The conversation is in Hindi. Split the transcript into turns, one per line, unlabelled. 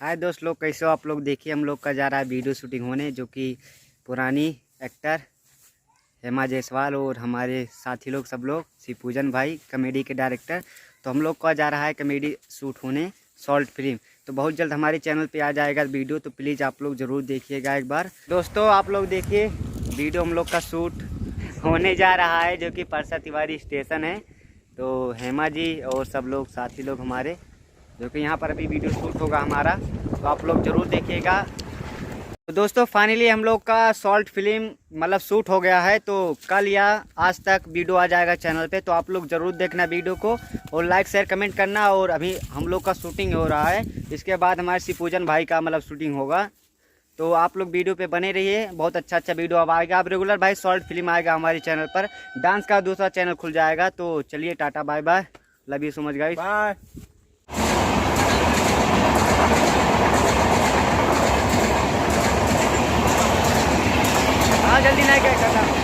हाय दोस्त लोग, कैसे हो आप लोग। देखिए हम लोग का जा रहा है वीडियो शूटिंग होने, जो कि पुरानी एक्टर हेमा जायसवाल और हमारे साथी लोग सब लोग शिवपूजन भाई कॉमेडी के डायरेक्टर। तो हम लोग का जा रहा है कॉमेडी शूट होने शॉर्ट फिल्म। तो बहुत जल्द हमारे चैनल पे आ जाएगा वीडियो, तो प्लीज़ आप लोग ज़रूर देखिएगा एक बार। दोस्तों आप लोग देखिए वीडियो हम लोग का शूट होने जा रहा है, जो कि परसा तिवारी स्टेशन है। तो हेमा जी और सब लोग साथी लोग हमारे, जो कि यहाँ पर अभी वीडियो शूट होगा हमारा, तो आप लोग ज़रूर देखिएगा। तो दोस्तों फाइनली हम लोग का शॉर्ट फिल्म मतलब शूट हो गया है, तो कल या आज तक वीडियो आ जाएगा चैनल पे। तो आप लोग ज़रूर देखना वीडियो को और लाइक शेयर कमेंट करना। और अभी हम लोग का शूटिंग हो रहा है, इसके बाद हमारे शिवपूजन भाई का मतलब शूटिंग होगा। तो आप लोग वीडियो पे बने रहिए, बहुत अच्छा वीडियो अब आएगा। अब रेगुलर भाई शॉर्ट फिल्म आएगा हमारे चैनल पर, डांस का दूसरा चैनल खुल जाएगा। तो चलिए tata bye bye, love you so much guys, bye. हाँ जल्दी नहीं क्या करना।